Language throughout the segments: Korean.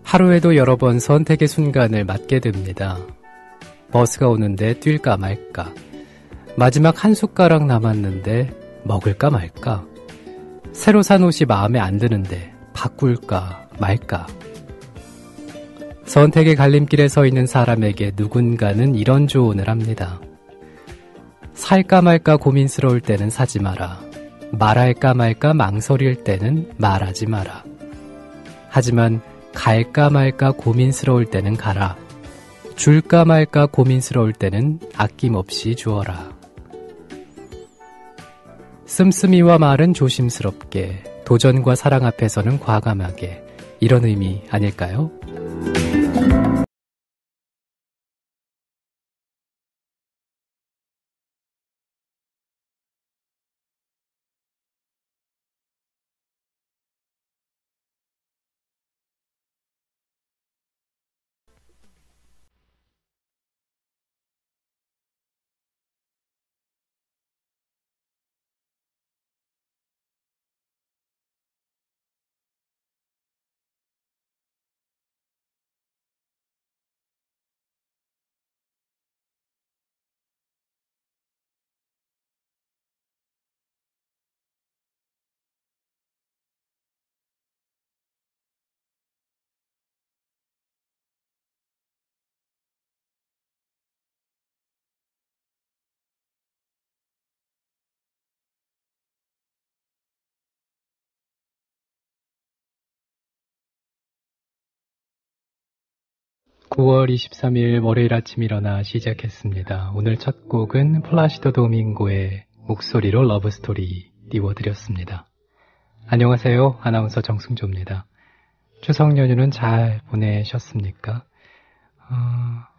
하루에도 여러 번 선택의 순간을 맞게 됩니다. 버스가 오는데 뛸까 말까, 마지막 한 숟가락 남았는데 먹을까 말까, 새로 산 옷이 마음에 안 드는데 바꿀까 말까. 선택의 갈림길에 서 있는 사람에게 누군가는 이런 조언을 합니다. 살까 말까 고민스러울 때는 사지 마라. 말할까 말까 망설일 때는 말하지 마라. 하지만 갈까 말까 고민스러울 때는 가라. 줄까 말까 고민스러울 때는 아낌없이 주어라. 씀씀이와 말은 조심스럽게, 도전과 사랑 앞에서는 과감하게, 이런 의미 아닐까요? (9월 23일) 월요일 아침 일어나 시작했습니다. 오늘 첫 곡은 플라시도 도밍고의 목소리로 러브스토리 띄워드렸습니다. 안녕하세요. 아나운서 정승조입니다. 추석 연휴는 잘 보내셨습니까?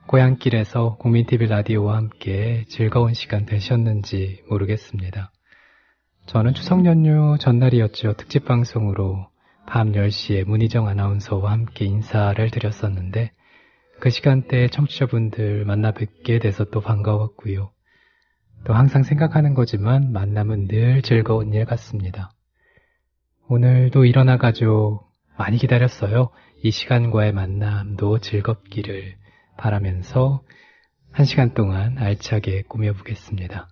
고향길에서 국민TV 라디오와 함께 즐거운 시간 되셨는지 모르겠습니다. 저는 추석 연휴 전날이었죠. 특집 방송으로 밤 10시에 문희정 아나운서와 함께 인사를 드렸었는데 그 시간대에 청취자분들 만나 뵙게 돼서 또 반가웠고요. 또 항상 생각하는 거지만 만남은 늘 즐거운 일 같습니다. 오늘도 일어나 가지고 많이 기다렸어요. 이 시간과의 만남도 즐겁기를 바라면서 1시간 동안 알차게 꾸며보겠습니다.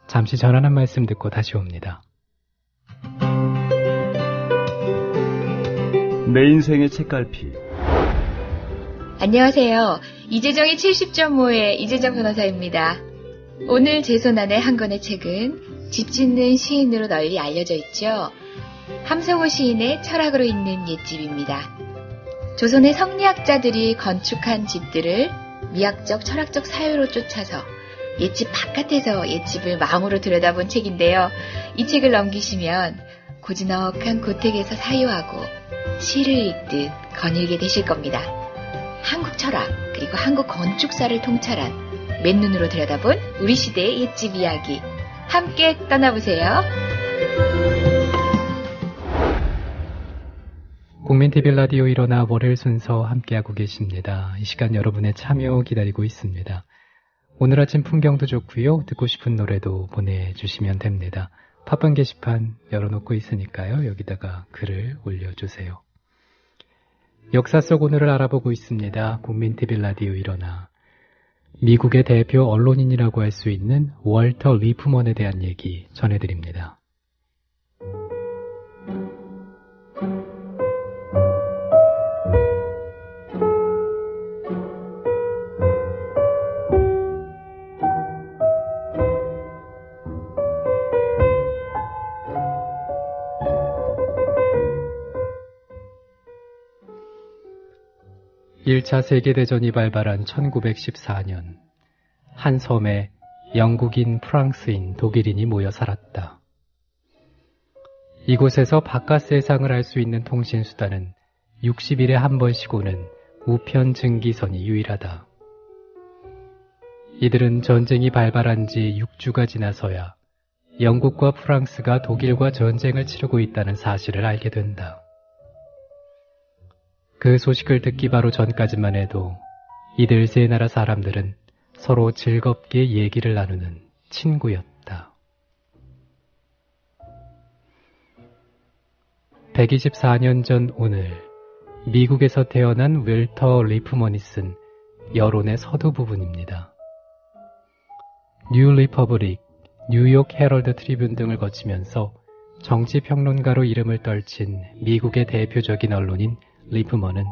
잠시 전하는 말씀 듣고 다시 옵니다. 내 인생의 책갈피. 안녕하세요. 이재정의 70.5의 이재정 변호사입니다. 오늘 제 손안의 한 권의 책은 집 짓는 시인으로 널리 알려져 있죠. 함성호 시인의 철학으로 있는 옛집입니다. 조선의 성리학자들이 건축한 집들을 미학적, 철학적 사유로 쫓아서 옛집 바깥에서 옛집을 마음으로 들여다본 책인데요. 이 책을 넘기시면 고즈넉한 고택에서 사유하고 시를 읽듯 거닐게 되실 겁니다. 한국 철학, 그리고 한국 건축사를 통찰한 맨눈으로 들여다본 우리 시대의 옛집 이야기. 함께 떠나보세요. 국민TV 라디오 일어나 월요일 순서 함께하고 계십니다. 이 시간 여러분의 참여 기다리고 있습니다. 오늘 아침 풍경도 좋고요. 듣고 싶은 노래도 보내주시면 됩니다. 팟빵 게시판 열어놓고 있으니까요. 여기다가 글을 올려주세요. 역사 속 오늘을 알아보고 있습니다. 국민TV 라디오 일어나. 미국의 대표 언론인이라고 할 수 있는 월터 리프먼에 대한 얘기 전해드립니다. (1차) 세계대전이 발발한 1914년 한 섬에 영국인, 프랑스인, 독일인이 모여 살았다. 이곳에서 바깥 세상을 알 수 있는 통신수단은 60일에 한 번씩 오는 우편 증기선이 유일하다. 이들은 전쟁이 발발한 지 6주가 지나서야 영국과 프랑스가 독일과 전쟁을 치르고 있다는 사실을 알게 된다. 그 소식을 듣기 바로 전까지만 해도 이들 세 나라 사람들은 서로 즐겁게 얘기를 나누는 친구였다. 124년 전 오늘 미국에서 태어난 웰터 리프먼이 쓴 여론의 서두 부분입니다. 뉴 리퍼블릭, 뉴욕 헤럴드 트리뷴 등을 거치면서 정치평론가로 이름을 떨친 미국의 대표적인 언론인 리프먼은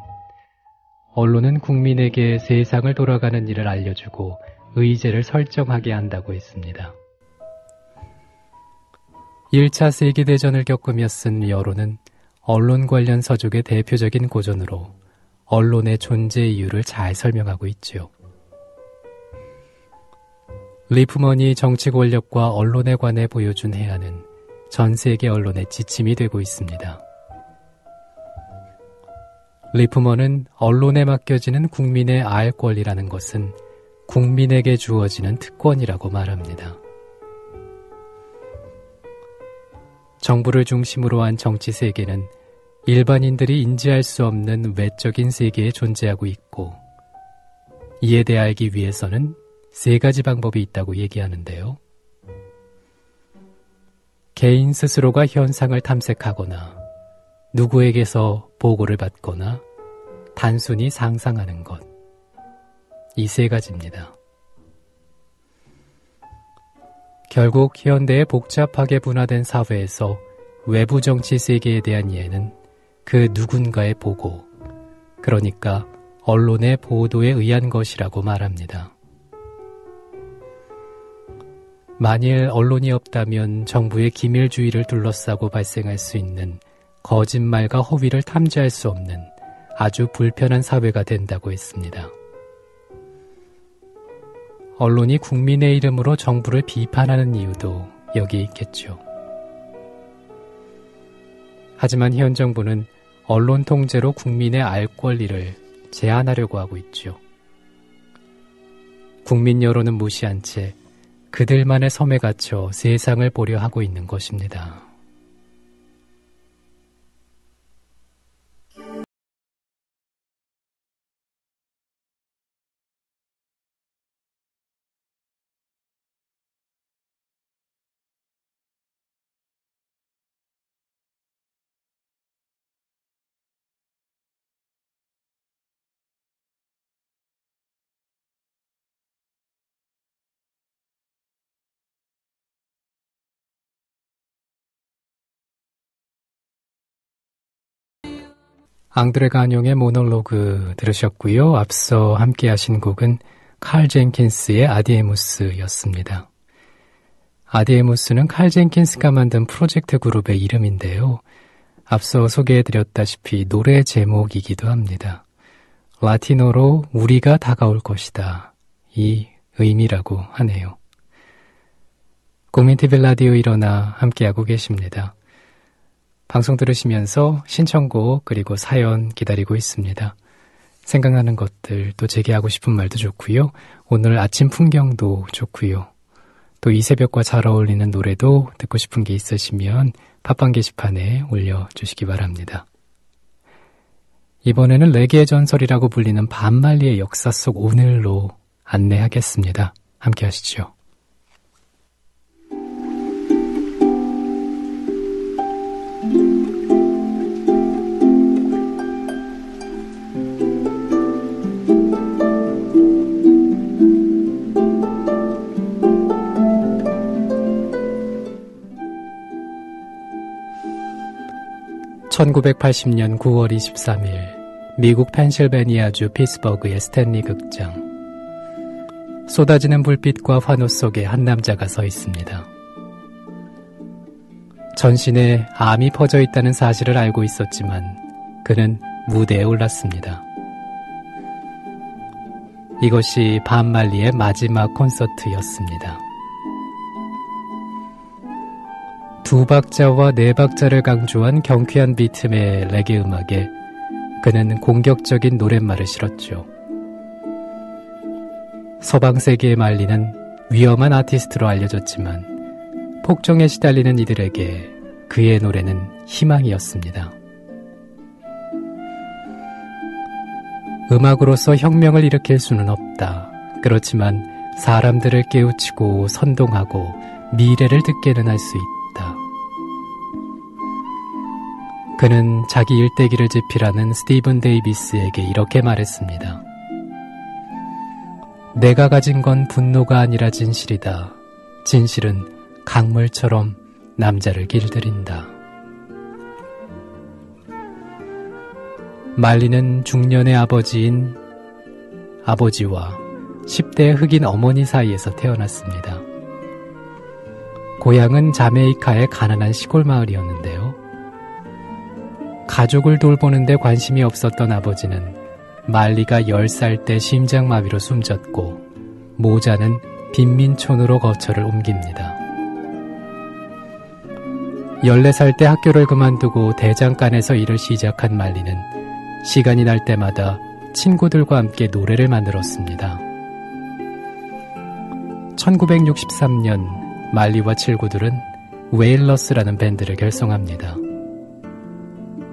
언론은 국민에게 세상을 돌아가는 일을 알려주고 의제를 설정하게 한다고 했습니다. 1차 세계대전을 겪으며 쓴 여론은 언론 관련 서적의 대표적인 고전으로 언론의 존재 이유를 잘 설명하고 있죠. 리프먼이 정치 권력과 언론에 관해 보여준 해안은 전 세계 언론의 지침이 되고 있습니다. 리프먼은 언론에 맡겨지는 국민의 알 권리라는 것은 국민에게 주어지는 특권이라고 말합니다. 정부를 중심으로 한 정치 세계는 일반인들이 인지할 수 없는 외적인 세계에 존재하고 있고 이에 대해 알기 위해서는 3가지 방법이 있다고 얘기하는데요. 개인 스스로가 현상을 탐색하거나 누구에게서 보고를 받거나 단순히 상상하는 것. 이 3가지입니다. 결국 현대의 복잡하게 분화된 사회에서 외부 정치 세계에 대한 이해는 그 누군가의 보고, 그러니까 언론의 보도에 의한 것이라고 말합니다. 만일 언론이 없다면 정부의 기밀주의를 둘러싸고 발생할 수 있는 거짓말과 허위를 탐지할 수 없는 아주 불편한 사회가 된다고 했습니다. 언론이 국민의 이름으로 정부를 비판하는 이유도 여기에 있겠죠. 하지만 현 정부는 언론 통제로 국민의 알 권리를 제한하려고 하고 있죠. 국민 여론은 무시한 채 그들만의 섬에 갇혀 세상을 보려 하고 있는 것입니다. 앙드레 가뇽의 모놀로그 들으셨고요. 앞서 함께 하신 곡은 칼 젠킨스의 아디에무스였습니다. 아디에무스는 칼 젠킨스가 만든 프로젝트 그룹의 이름인데요. 앞서 소개해드렸다시피 노래 제목이기도 합니다. 라틴어로 우리가 다가올 것이다. 이 의미라고 하네요. 국민TV 라디오 일어나 함께하고 계십니다. 방송 들으시면서 신청곡 그리고 사연 기다리고 있습니다. 생각나는 것들 또 제게 하고 싶은 말도 좋고요. 오늘 아침 풍경도 좋고요. 또 이 새벽과 잘 어울리는 노래도 듣고 싶은 게 있으시면 팟빵 게시판에 올려주시기 바랍니다. 이번에는 레게의 전설이라고 불리는 반말리의 역사 속 오늘로 안내하겠습니다. 함께 하시죠. (1980년 9월 23일) 미국 펜실베니아주 피츠버그의 스탠리 극장. 쏟아지는 불빛과 환호 속에 한 남자가 서 있습니다. 전신에 암이 퍼져 있다는 사실을 알고 있었지만 그는 무대에 올랐습니다. 이것이 반말리의 마지막 콘서트였습니다. 2박자와 4박자를 강조한 경쾌한 비트의 레게 음악에 그는 공격적인 노랫말을 실었죠. 서방 세계의 말리는 위험한 아티스트로 알려졌지만 폭정에 시달리는 이들에게 그의 노래는 희망이었습니다. 음악으로서 혁명을 일으킬 수는 없다. 그렇지만 사람들을 깨우치고 선동하고 미래를 듣게는 할 수 있다. 그는 자기 일대기를 집필하는 스티븐 데이비스에게 이렇게 말했습니다. 내가 가진 건 분노가 아니라 진실이다. 진실은 강물처럼 남자를 길들인다. 말리는 중년의 아버지와 10대 흑인 어머니 사이에서 태어났습니다. 고향은 자메이카의 가난한 시골 마을이었는데요. 가족을 돌보는데 관심이 없었던 아버지는 말리가 10살 때 심장마비로 숨졌고 모자는 빈민촌으로 거처를 옮깁니다. 14살 때 학교를 그만두고 대장간에서 일을 시작한 말리는 시간이 날 때마다 친구들과 함께 노래를 만들었습니다. 1963년 말리와 친구들은 웨일러스라는 밴드를 결성합니다.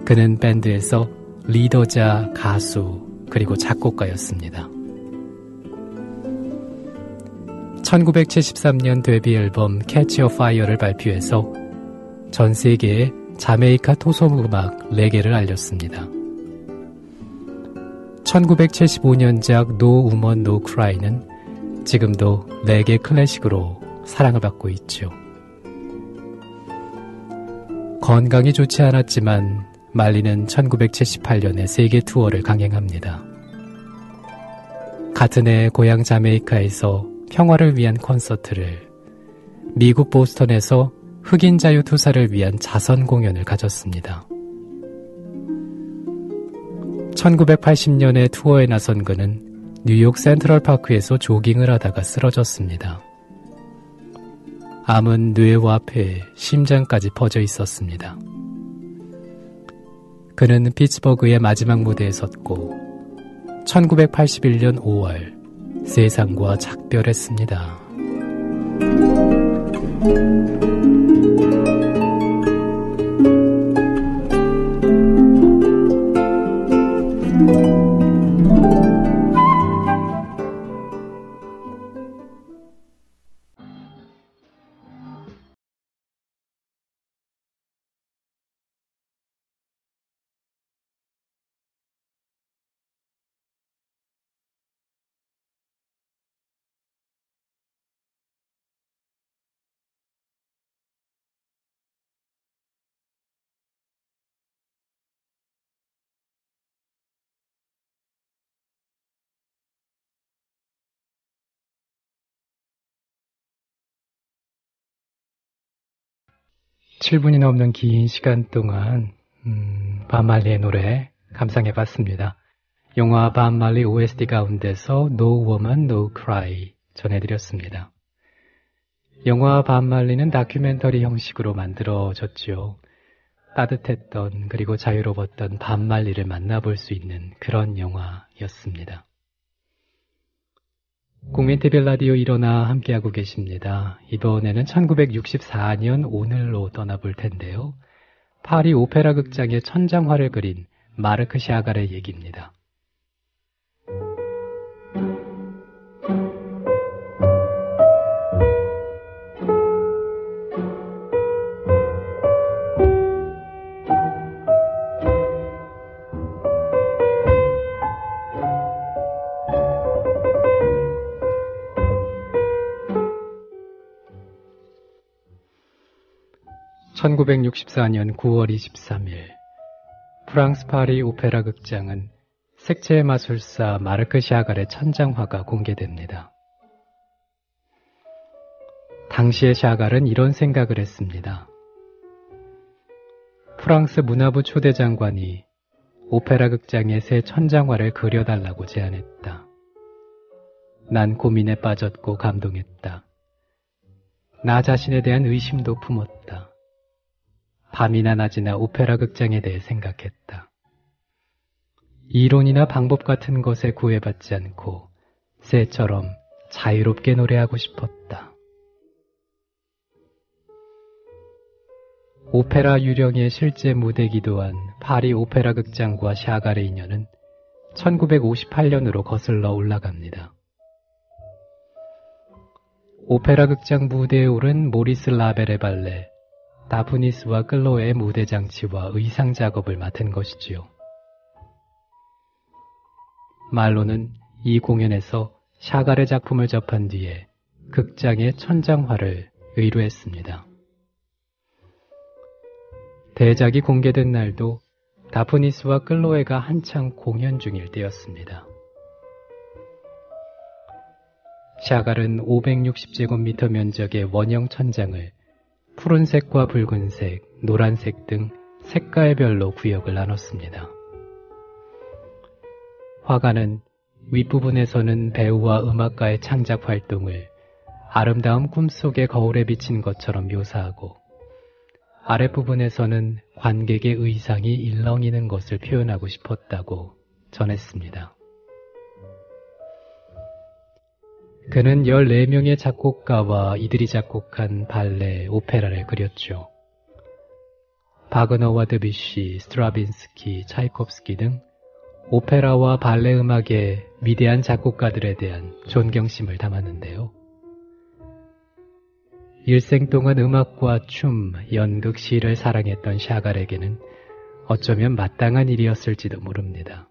그는 밴드에서 리더자, 가수, 그리고 작곡가였습니다. 1973년 데뷔 앨범 Catch a Fire를 발표해서 전 세계에 자메이카 토속 레게를 알렸습니다. 1975년작 No Woman No Cry는 지금도 레게 클래식으로 사랑을 받고 있죠. 건강이 좋지 않았지만 말리는 1978년에 세계 투어를 강행합니다. 같은 해 고향 자메이카에서 평화를 위한 콘서트를, 미국 보스턴에서 흑인 자유 투사를 위한 자선 공연을 가졌습니다. 1980년에 투어에 나선 그는 뉴욕 센트럴파크에서 조깅을 하다가 쓰러졌습니다. 암은 뇌와 폐, 심장까지 퍼져 있었습니다. 그는 피츠버그의 마지막 무대에 섰고 1981년 5월 세상과 작별했습니다. 칠 7분이 넘는 긴 시간 동안 밥 말리의 노래 감상해봤습니다. 영화 밥 말리 OST 가운데서 No Woman No Cry 전해드렸습니다. 영화 밥 말리는 다큐멘터리 형식으로 만들어졌죠. 따뜻했던 그리고 자유로웠던 밥 말리를 만나볼 수 있는 그런 영화였습니다. 국민TV 라디오 일어나 함께하고 계십니다. 이번에는 1964년 오늘로 떠나볼 텐데요. 파리 오페라 극장의 천장화를 그린 마르크 샤갈의 얘기입니다. (1964년 9월 23일) 프랑스 파리 오페라 극장은 색채의 마술사 마르크 샤갈의 천장화가 공개됩니다. 당시의 샤갈은 이런 생각을 했습니다. 프랑스 문화부 초대장관이 오페라 극장의 새 천장화를 그려달라고 제안했다. 난 고민에 빠졌고 감동했다. 나 자신에 대한 의심도 품었다. 밤이나 낮이나 오페라 극장에 대해 생각했다. 이론이나 방법 같은 것에 구애받지 않고 새처럼 자유롭게 노래하고 싶었다. 오페라 유령의 실제 무대기도 한 파리 오페라 극장과 샤갈의 인연은 1958년으로 거슬러 올라갑니다. 오페라 극장 무대에 오른 모리스 라벨의 발레 다프니스와 클로에의 무대 장치와 의상 작업을 맡은 것이지요. 말로는 이 공연에서 샤갈의 작품을 접한 뒤에 극장의 천장화를 의뢰했습니다. 대작이 공개된 날도 다프니스와 클로에가 한창 공연 중일 때였습니다. 샤갈은 560제곱미터 면적의 원형 천장을 푸른색과 붉은색, 노란색 등 색깔별로 구역을 나눴습니다. 화가는 윗부분에서는 배우와 음악가의 창작 활동을 아름다운 꿈속의 거울에 비친 것처럼 묘사하고 아랫부분에서는 관객의 의상이 일렁이는 것을 표현하고 싶었다고 전했습니다. 그는 14명의 작곡가와 이들이 작곡한 발레, 오페라를 그렸죠. 바그너와 드뷔시, 스트라빈스키, 차이콥스키 등 오페라와 발레 음악의 위대한 작곡가들에 대한 존경심을 담았는데요. 일생 동안 음악과 춤, 연극, 시를 사랑했던 샤갈에게는 어쩌면 마땅한 일이었을지도 모릅니다.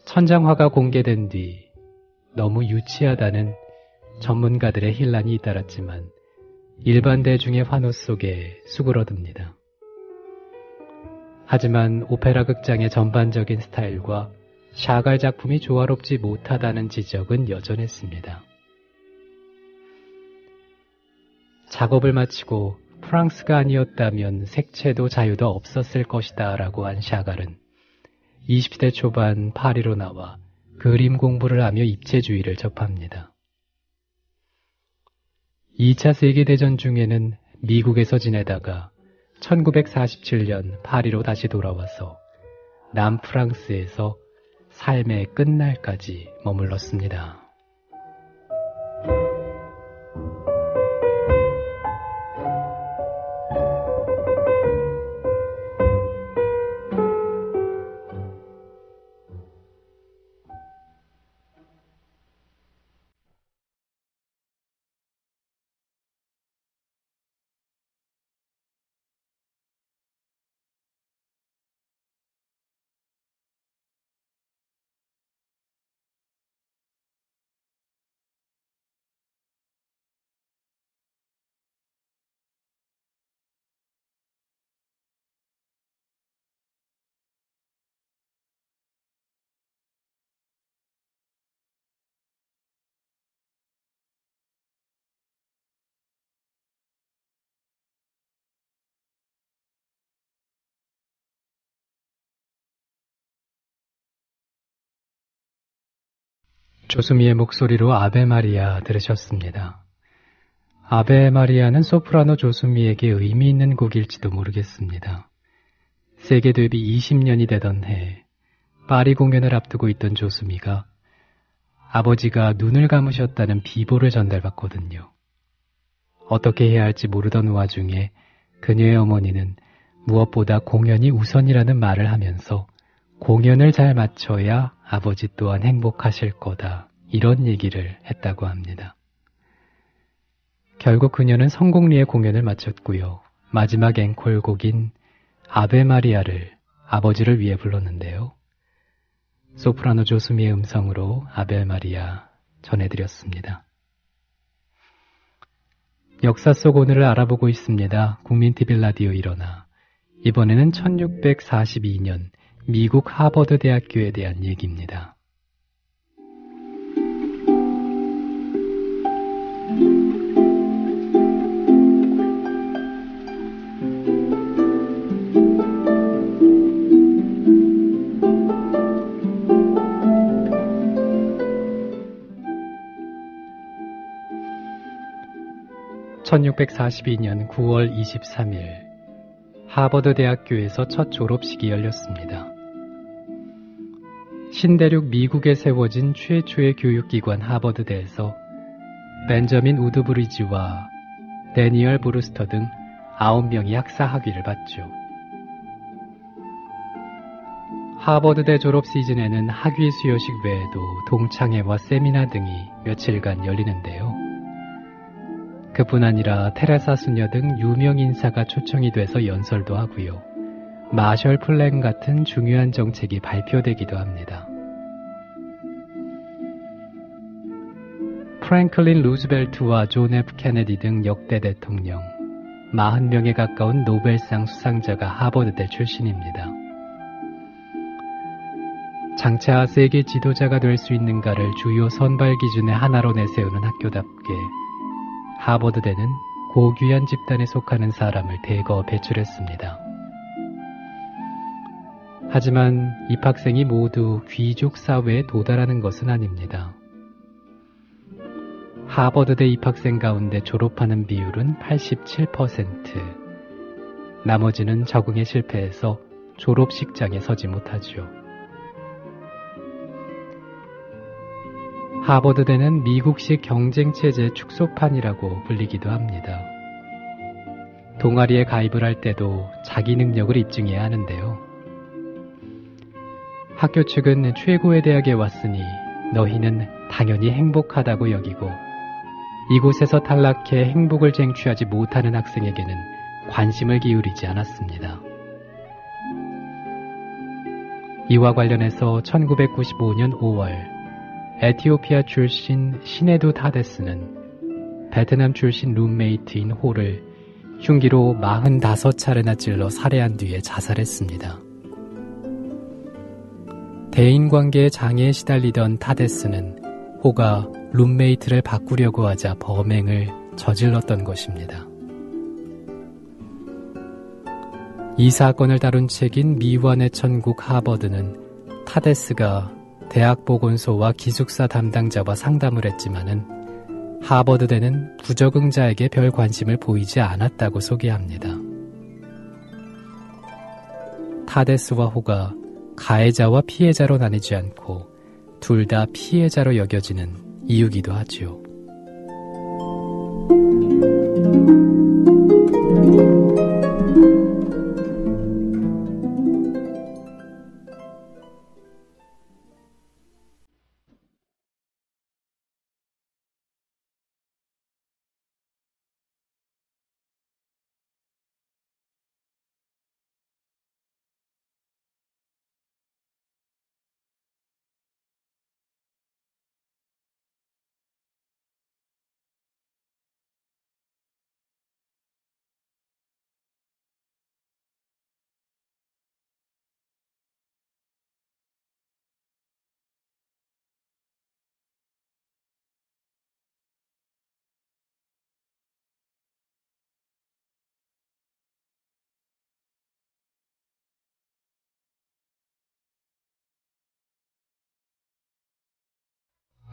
천장화가 공개된 뒤 너무 유치하다는 전문가들의 힐난이 잇따랐지만 일반 대중의 환호 속에 수그러듭니다. 하지만 오페라 극장의 전반적인 스타일과 샤갈 작품이 조화롭지 못하다는 지적은 여전했습니다. 작업을 마치고 프랑스가 아니었다면 색채도 자유도 없었을 것이다 라고 한 샤갈은 20대 초반 파리로 나와 그림 공부를 하며 입체주의를 접합니다. 2차 세계대전 중에는 미국에서 지내다가 1947년 파리로 다시 돌아와서 남프랑스에서 삶의 끝날까지 머물렀습니다. 조수미의 목소리로 아베 마리아 들으셨습니다. 아베 마리아는 소프라노 조수미에게 의미 있는 곡일지도 모르겠습니다. 세계 데뷔 20년이 되던 해 파리 공연을 앞두고 있던 조수미가 아버지가 눈을 감으셨다는 비보를 전달받거든요. 어떻게 해야 할지 모르던 와중에 그녀의 어머니는 무엇보다 공연이 우선이라는 말을 하면서 공연을 잘 마쳐야 아버지 또한 행복하실 거다, 이런 얘기를 했다고 합니다. 결국 그녀는 성공리에 공연을 마쳤고요. 마지막 앵콜곡인 아베 마리아를 아버지를 위해 불렀는데요. 소프라노 조수미의 음성으로 아베 마리아 전해드렸습니다. 역사 속 오늘을 알아보고 있습니다. 국민TV 라디오 일어나. 이번에는 1642년 미국 하버드 대학교에 대한 얘기입니다. (1642년 9월 23일) 하버드 대학교에서 첫 졸업식이 열렸습니다. 신대륙 미국에 세워진 최초의 교육기관 하버드대에서 벤저민 우드브리지와 데니얼 브루스터 등 9명이 학사 학위를 받죠. 하버드대 졸업 시즌에는 학위 수여식 외에도 동창회와 세미나 등이 며칠간 열리는데요. 그뿐 아니라 테레사 수녀 등 유명 인사가 초청이 돼서 연설도 하고요. 마셜 플랜 같은 중요한 정책이 발표되기도 합니다. 프랭클린 루즈벨트와 존 F 케네디 등 역대 대통령, 40명에 가까운 노벨상 수상자가 하버드대 출신입니다. 장차 세계 지도자가 될 수 있는가를 주요 선발 기준의 하나로 내세우는 학교답게 하버드대는 고귀한 집단에 속하는 사람을 대거 배출했습니다. 하지만 입학생이 모두 귀족 사회에 도달하는 것은 아닙니다. 하버드대 입학생 가운데 졸업하는 비율은 87%, 나머지는 적응에 실패해서 졸업식장에 서지 못하죠. 하버드대는 미국식 경쟁체제 축소판이라고 불리기도 합니다. 동아리에 가입을 할 때도 자기 능력을 입증해야 하는데요. 학교 측은 최고의 대학에 왔으니 너희는 당연히 행복하다고 여기고 이곳에서 탈락해 행복을 쟁취하지 못하는 학생에게는 관심을 기울이지 않았습니다. 이와 관련해서 1995년 5월 에티오피아 출신 시네두 타데스는 베트남 출신 룸메이트인 호를 흉기로 45차례나 찔러 살해한 뒤에 자살했습니다. 대인관계의 장애에 시달리던 타데스는 호가 룸메이트를 바꾸려고 하자 범행을 저질렀던 것입니다. 이 사건을 다룬 책인 미완의 천국 하버드는 타데스가 대학보건소와 기숙사 담당자와 상담을 했지만은 하버드대는 부적응자에게 별 관심을 보이지 않았다고 소개합니다. 타데스와 호가 가해자와 피해자로 나뉘지 않고 둘 다 피해자로 여겨지는 이유기도 하지요.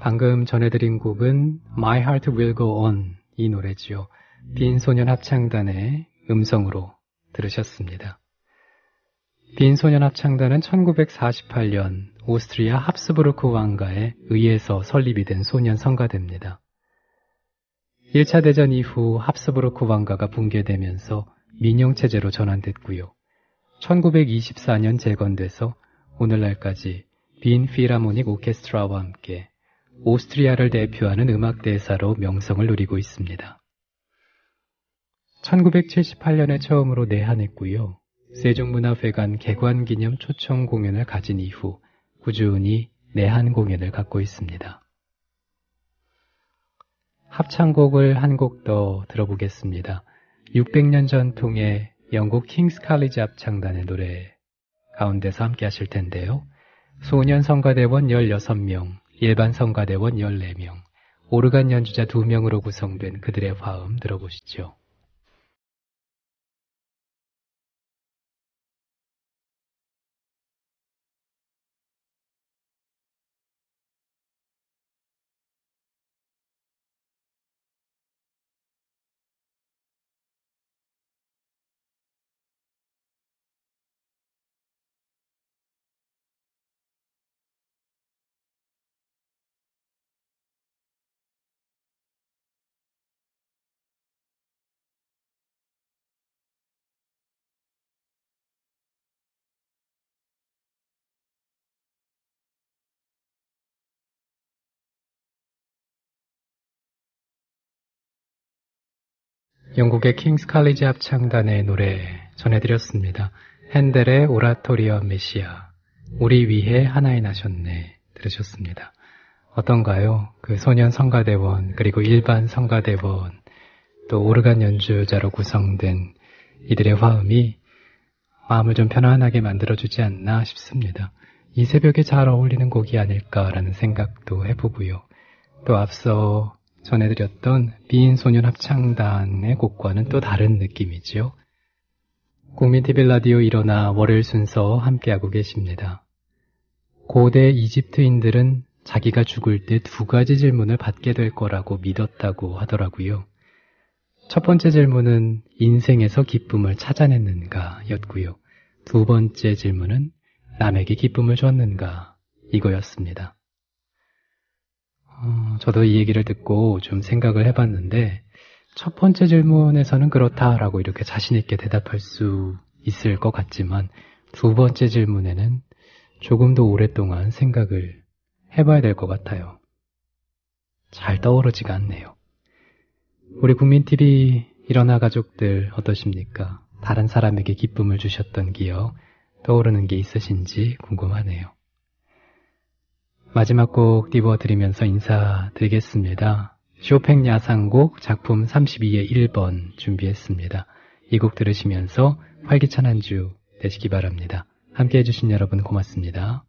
방금 전해드린 곡은 My Heart Will Go On 이 노래지요. 빈소년 합창단의 음성으로 들으셨습니다. 빈소년 합창단은 1948년 오스트리아 합스부르크 왕가에 의해서 설립이 된 소년 성가대입니다. 1차 대전 이후 합스부르크 왕가가 붕괴되면서 민영체제로 전환됐고요. 1924년 재건돼서 오늘날까지 빈 필하모닉 오케스트라와 함께 오스트리아를 대표하는 음악대사로 명성을 누리고 있습니다. 1978년에 처음으로 내한했고요. 세종문화회관 개관기념 초청 공연을 가진 이후 꾸준히 내한 공연을 갖고 있습니다. 합창곡을 한 곡 더 들어보겠습니다. 600년 전통의 영국 킹스 칼리지 합창단의 노래 가운데서 함께 하실 텐데요. 소년 성가대원 16명, 일반 성가대원 14명, 오르간 연주자 2명으로 구성된 그들의 화음 들어보시죠. 영국의 킹스 칼리지 합창단의 노래 전해드렸습니다. 핸델의 오라토리오 메시아, 우리 위해 하나에 나셨네 들으셨습니다. 어떤가요? 그 소년 성가대원, 그리고 일반 성가대원, 또 오르간 연주자로 구성된 이들의 화음이 마음을 좀 편안하게 만들어주지 않나 싶습니다. 이 새벽에 잘 어울리는 곡이 아닐까라는 생각도 해보고요. 또 앞서 전해드렸던 미인소년 합창단의 곡과는 또 다른 느낌이죠. 국민TV 라디오 일어나 월요일 순서 함께하고 계십니다. 고대 이집트인들은 자기가 죽을 때 두 가지 질문을 받게 될 거라고 믿었다고 하더라고요. 첫 번째 질문은 인생에서 기쁨을 찾아냈는가 였고요. 두 번째 질문은 남에게 기쁨을 줬는가 이거였습니다. 저도 이 얘기를 듣고 좀 생각을 해봤는데 첫 번째 질문에서는 그렇다라고 이렇게 자신 있게 대답할 수 있을 것 같지만 두 번째 질문에는 조금 더 오랫동안 생각을 해봐야 될 것 같아요. 잘 떠오르지가 않네요. 우리 국민TV 일어나 가족들 어떠십니까? 다른 사람에게 기쁨을 주셨던 기억 떠오르는 게 있으신지 궁금하네요. 마지막 곡 띄워드리면서 인사드리겠습니다. 쇼팽 야상곡 작품 32의 1번 준비했습니다. 이 곡 들으시면서 활기찬 한 주 되시기 바랍니다. 함께해 주신 여러분 고맙습니다.